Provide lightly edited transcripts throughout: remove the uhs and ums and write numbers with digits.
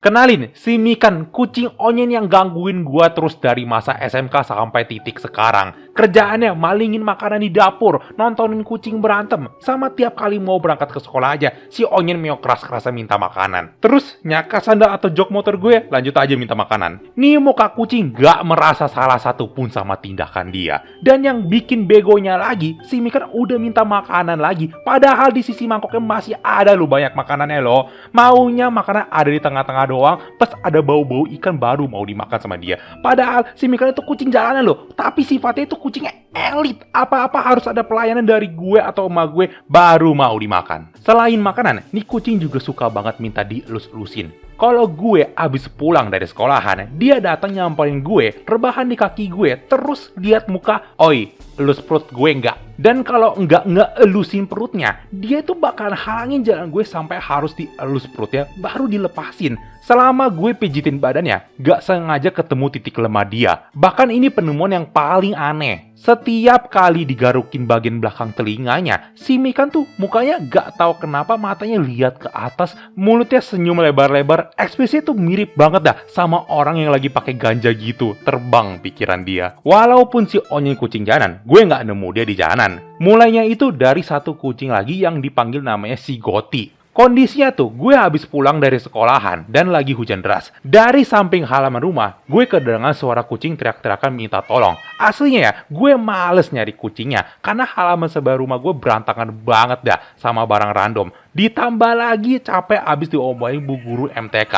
Kenalin, si Mikan, kucing onion yang gangguin gua terus dari masa SMK sampai titik sekarang. Kerjaannya malingin makanan di dapur, nontonin kucing berantem, sama tiap kali mau berangkat ke sekolah aja, si onion meong keras-kerasa minta makanan. Terus, nyaka sandal atau jok motor gue, lanjut aja minta makanan. Nih muka kucing gak merasa salah satu pun sama tindakan dia. Dan yang bikin begonya lagi, si Mikan udah minta makanan lagi, padahal di sisi mangkoknya masih ada loh banyak makanannya loh. Maunya makanan ada di tengah-tengah doang, pas ada bau-bau ikan baru mau dimakan sama dia. Padahal si Mikan itu kucing jalanan loh, tapi sifatnya itu kucingnya elit. Apa-apa harus ada pelayanan dari gue atau emak gue baru mau dimakan. Selain makanan, nih kucing juga suka banget minta dielus-elusin. Kalau gue abis pulang dari sekolahan, dia datang nyamperin gue, rebahan di kaki gue, terus lihat muka, oi, elus perut gue enggak. Dan kalau enggak ngeelusin perutnya, dia tuh bakalan halangin jalan gue sampai harus dielus perutnya, baru dilepasin. Selama gue pijitin badannya, gak sengaja ketemu titik lemah dia. Bahkan ini penemuan yang paling aneh. Setiap kali digarukin bagian belakang telinganya, si Mikan tuh mukanya gak tahu kenapa matanya lihat ke atas, mulutnya senyum lebar-lebar, ekspresinya tuh mirip banget dah sama orang yang lagi pakai ganja gitu. Terbang pikiran dia. Walaupun si onion kucing jalanan, gue gak nemu dia di jalanan. Mulainya itu dari satu kucing lagi yang dipanggil namanya si Goti. Kondisinya tuh, gue habis pulang dari sekolahan dan lagi hujan deras. Dari samping halaman rumah, gue kedengaran suara kucing teriak-teriakan minta tolong. Aslinya ya, gue males nyari kucingnya karena halaman sebelah rumah gue berantakan banget dah sama barang random. Ditambah lagi capek abis diomelin bu guru MTK.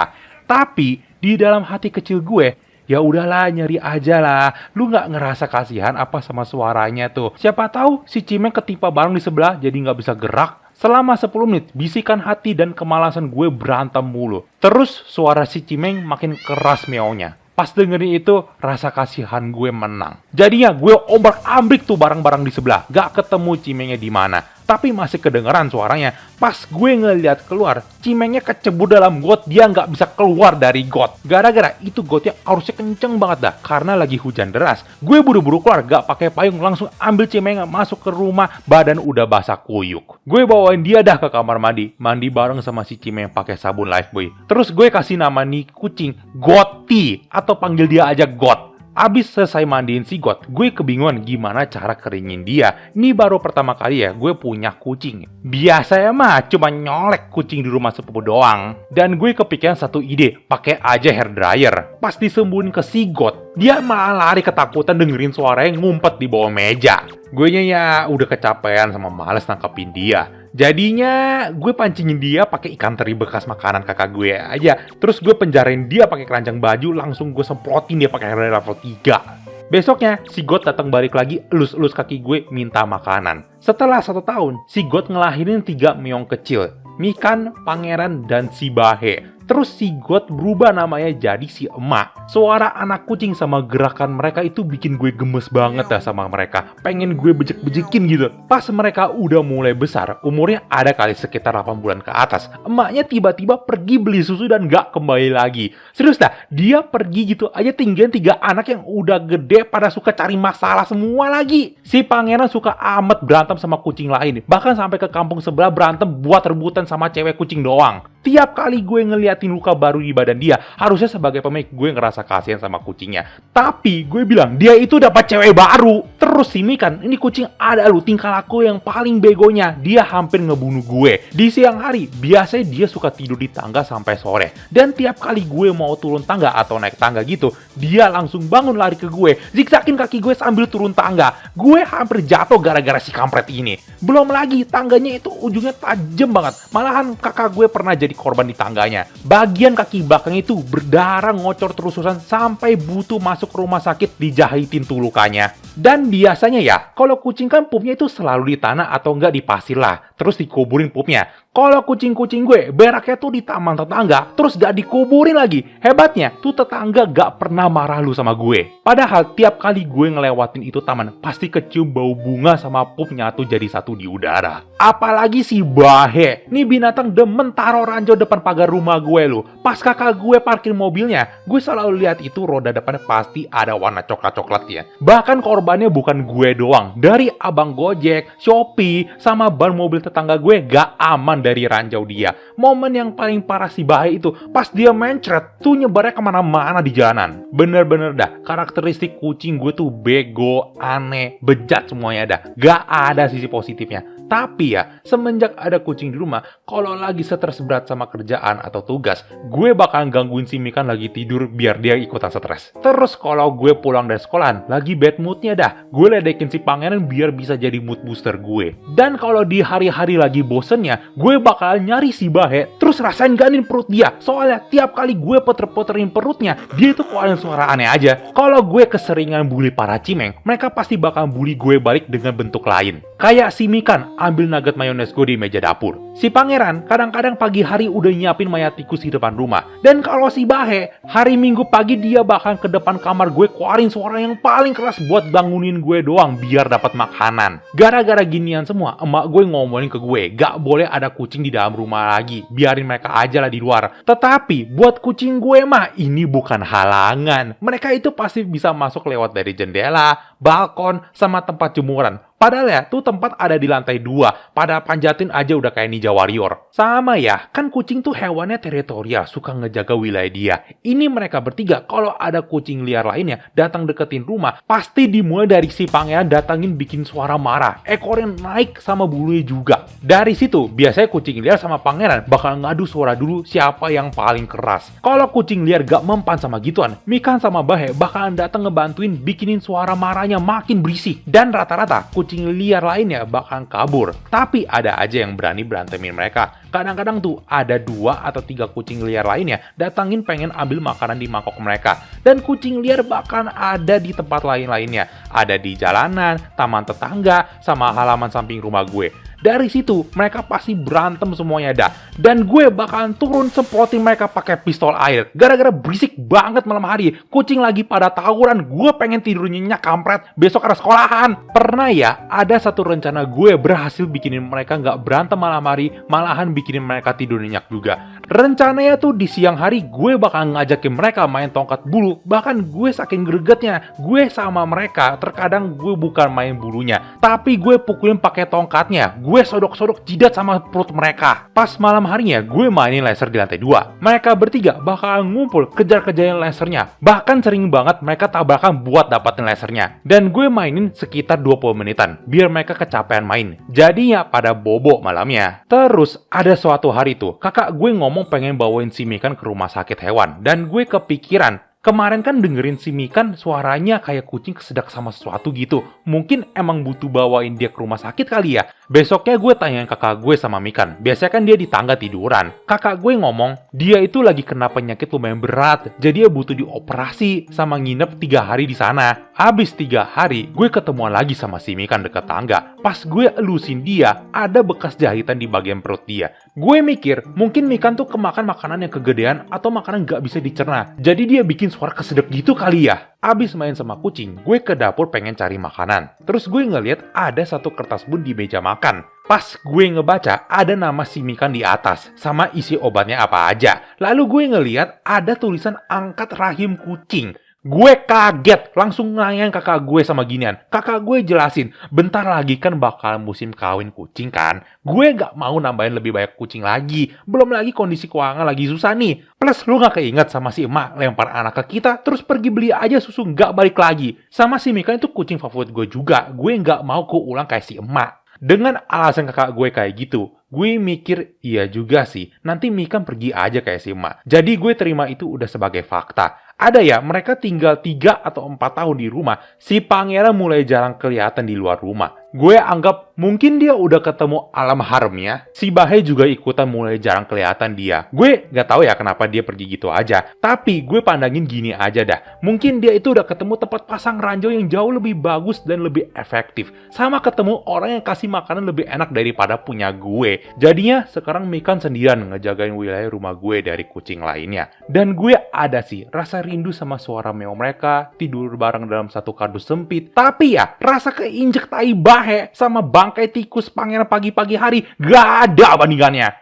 Tapi di dalam hati kecil gue, ya udahlah nyari aja lah. Lu nggak ngerasa kasihan apa sama suaranya tuh? Siapa tahu si Cimeng ketimpa barang di sebelah jadi nggak bisa gerak. Selama 10 menit, bisikan hati dan kemalasan gue berantem mulu. Terus suara si Cimeng makin keras meownya. Pas dengerin itu, rasa kasihan gue menang. Jadinya gue ombak-ambrik tuh barang-barang di sebelah. Gak ketemu Cimengnya di mana. Tapi masih kedengeran suaranya. Pas gue ngeliat keluar, Cimengnya kecebur dalam got, dia nggak bisa keluar dari got. Gara-gara itu gotnya arusnya kenceng banget dah, karena lagi hujan deras. Gue buru-buru keluar, gak pakai payung, langsung ambil Cimengnya masuk ke rumah, badan udah basah kuyuk. Gue bawain dia dah ke kamar mandi bareng sama si Cimeng pakai sabun Lifebuoy. Terus gue kasih nama nih kucing Goti, atau panggil dia aja Got. Abis selesai mandiin si Got, gue kebingungan gimana cara keringin dia. Ini baru pertama kali ya gue punya kucing. Biasanya mah cuma nyolek kucing di rumah sepupu doang. Dan gue kepikiran satu ide, pakai aja hair dryer. Pas disembunyiin ke si Got, dia malah lari ketakutan dengerin suaranya ngumpet di bawah meja. Gue ya udah kecapean sama males nangkepin dia. Jadinya gue pancingin dia pakai ikan teri bekas makanan kakak gue aja. Terus gue penjarain dia pakai keranjang baju, langsung gue semprotin dia pakai air level 3. Besoknya si Got datang balik lagi, elus-elus kaki gue minta makanan. Setelah 1 tahun, si Got ngelahirin 3 meong kecil, Mikan, Pangeran, dan si Bahe. Terus si Got berubah namanya jadi si Emak. Suara anak kucing sama gerakan mereka itu bikin gue gemes banget dah sama mereka. Pengen gue bejek-bejekin gitu. Pas mereka udah mulai besar, umurnya ada kali sekitar 8 bulan ke atas, emaknya tiba-tiba pergi beli susu dan gak kembali lagi. Serius dah, dia pergi gitu aja tinggalin 3 anak yang udah gede pada suka cari masalah semua lagi. Si Pangeran suka amat berantem sama kucing lain. Bahkan sampai ke kampung sebelah berantem buat rebutan sama cewek kucing doang. Tiap kali gue ngeliatin luka baru di badan dia, harusnya sebagai pemilik gue ngerasa kasihan sama kucingnya. Tapi gue bilang, dia itu dapat cewek baru. Terus si Mikan, ini kucing ada lu tingkah laku yang paling begonya. Dia hampir ngebunuh gue. Di siang hari, biasanya dia suka tidur di tangga sampai sore. Dan tiap kali gue mau turun tangga atau naik tangga gitu, dia langsung bangun lari ke gue, zigzagin kaki gue sambil turun tangga. Gue hampir jatuh gara-gara si kampret ini. Belum lagi, tangganya itu ujungnya tajam banget. Malahan kakak gue pernah jadi korban di tangganya. Bagian kaki belakang itu berdarah ngocor terusan sampai butuh masuk rumah sakit dijahitin tuh lukanya. Dan biasanya ya, kalau kucing kan pupnya itu selalu di tanah atau enggak di pasir lah, terus dikuburin pupnya. Kalau kucing-kucing gue beraknya tuh di taman tetangga, terus gak dikuburin lagi. Hebatnya, tuh tetangga gak pernah marah lu sama gue. Padahal tiap kali gue ngelewatin itu taman, pasti kecium bau bunga sama pup nyatu jadi satu di udara. Apalagi si Bahe, nih binatang demen taro ranjau depan pagar rumah gue lu. Pas kakak gue parkir mobilnya, gue selalu lihat itu roda depannya pasti ada warna coklat-coklat ya. Bahkan korbannya bukan gue doang, doang. Dari abang Gojek, Shopee, sama ban mobil tetangga gue gak aman dari ranjau dia. Momen yang paling parah si Bahe itu pas dia mencret tuh nyebarnya kemana-mana di jalanan. Bener-bener dah, karakteristik kucing gue tuh bego, aneh, bejat semuanya dah. Gak ada sisi positifnya. Tapi ya, semenjak ada kucing di rumah, kalau lagi stres berat sama kerjaan atau tugas, gue bakalan gangguin si Mikan lagi tidur biar dia ikutan stres. Terus kalau gue pulang dari sekolahan, lagi bad moodnya dah, gue ledekin si pangeran biar bisa jadi mood booster gue. Dan kalau di hari-hari lagi bosennya, gue bakalan nyari si Bahe, terus rasain ganin perut dia. Soalnya tiap kali gue puter-puterin perutnya, dia itu keluarin suara aneh aja. Kalau gue keseringan bully para cimeng, mereka pasti bakal bully gue balik dengan bentuk lain. Kayak si Mikan ambil nugget mayones gue di meja dapur. Si pangeran kadang-kadang pagi hari udah nyiapin mayat tikus di depan rumah. Dan kalau si Bahe, hari Minggu pagi dia bakal ke depan kamar gue keluarin suara yang paling keras buat bangunin gue doang biar dapat makanan. Gara-gara ginian semua, emak gue ngomongin ke gue, gak boleh ada kucing di dalam rumah lagi. Biarin mereka aja lah di luar. Tetapi buat kucing gue mah ini bukan halangan. Mereka itu pasti bisa masuk lewat dari jendela, balkon, sama tempat jemuran. Padahal ya, tuh tempat ada di lantai 2. Pada panjatin aja udah kayak Ninja Warrior. Sama ya, kan kucing tuh hewannya teritorial, suka ngejaga wilayah dia. Ini mereka bertiga, kalau ada kucing liar lainnya datang deketin rumah, pasti dimulai dari si pangeran datangin bikin suara marah. Ekornya naik sama bulunya juga. Dari situ, biasanya kucing liar sama pangeran bakal ngadu suara dulu siapa yang paling keras. Kalau kucing liar gak mempan sama gituan, Mikan sama Bahe bakalan datang ngebantuin bikinin suara marahnya makin berisik. Dan rata-rata, kucing liar lainnya bakal kabur. Tapi ada aja yang berani berantemin mereka. Kadang-kadang tuh ada 2 atau 3 kucing liar lainnya datangin pengen ambil makanan di mangkok mereka. Dan kucing liar bahkan ada di tempat lain-lainnya. Ada di jalanan, taman tetangga, sama halaman samping rumah gue. Dari situ, mereka pasti berantem semuanya dah. Dan gue bakalan turun semprotin mereka pakai pistol air. Gara-gara berisik banget malam hari. Kucing lagi pada tawuran, gue pengen tidur nyenyak kampret. Besok ada sekolahan. Pernah ya, ada satu rencana gue berhasil bikinin mereka nggak berantem malam hari. Malahan bikinin mereka tidur nyenyak juga. Rencananya tuh di siang hari, gue bakal ngajakin mereka main tongkat bulu. Bahkan gue saking gregetnya, gue sama mereka terkadang gue bukan main bulunya. Tapi gue pukulin pakai tongkatnya. Gue sodok-sodok jidat sama perut mereka. Pas malam harinya, gue mainin laser di lantai 2. Mereka bertiga bakal ngumpul kejar-kejarin lasernya. Bahkan sering banget mereka tabrakan buat dapatin lasernya. Dan gue mainin sekitar 20 menitan, biar mereka kecapean main. Jadinya pada bobo malamnya. Terus, ada suatu hari tuh, kakak gue ngomong pengen bawain si Mikan ke rumah sakit hewan. Dan gue kepikiran, kemarin kan dengerin si Mikan suaranya kayak kucing kesedak sama sesuatu gitu. Mungkin emang butuh bawain dia ke rumah sakit kali ya. Besoknya gue tanyain kakak gue sama Mikan. Biasanya kan dia di tangga tiduran. Kakak gue ngomong, dia itu lagi kena penyakit lumayan berat. Jadi dia butuh dioperasi sama nginep 3 hari di sana. Habis 3 hari, gue ketemuan lagi sama si Mikan deket tangga. Pas gue elusin dia, ada bekas jahitan di bagian perut dia. Gue mikir, mungkin Mikan tuh kemakan makanan yang kegedean atau makanan gak bisa dicerna. Jadi dia bikin suara kesedek gitu kali ya. Abis main sama kucing, gue ke dapur pengen cari makanan. Terus gue ngeliat ada satu kertas bun di meja makan. Pas gue ngebaca, ada nama si Mikan di atas, sama isi obatnya apa aja. Lalu gue ngeliat ada tulisan angkat rahim kucing. Gue kaget, langsung nanyain kakak gue sama ginian. Kakak gue jelasin, bentar lagi kan bakal musim kawin kucing kan. Gue gak mau nambahin lebih banyak kucing lagi. Belum lagi kondisi keuangan lagi susah nih. Plus lu gak keinget sama si emak lempar anak ke kita, terus pergi beli aja susu gak balik lagi. Sama si Mikan itu kucing favorit gue juga. Gue gak mau keulang kayak si emak. Dengan alasan kakak gue kayak gitu, gue mikir, iya juga sih, nanti Mikan pergi aja kayak si emak. Jadi gue terima itu udah sebagai fakta. Ada ya, mereka tinggal 3 atau 4 tahun di rumah, si pangeran mulai jarang kelihatan di luar rumah. Gue anggap mungkin dia udah ketemu alam haremnya. Si Bahe juga ikutan mulai jarang kelihatan dia. Gue gak tahu ya kenapa dia pergi gitu aja. Tapi gue pandangin gini aja dah. Mungkin dia itu udah ketemu tempat pasang ranjau yang jauh lebih bagus dan lebih efektif. Sama ketemu orang yang kasih makanan lebih enak daripada punya gue. Jadinya sekarang Mikan sendirian ngejagain wilayah rumah gue dari kucing lainnya. Dan gue ada sih rasa rindu sama suara meo mereka, tidur bareng dalam satu kardus sempit. Tapi ya, rasa keinjek tai Bahe sama bangkai tikus pangeran pagi-pagi hari gak ada bandingannya.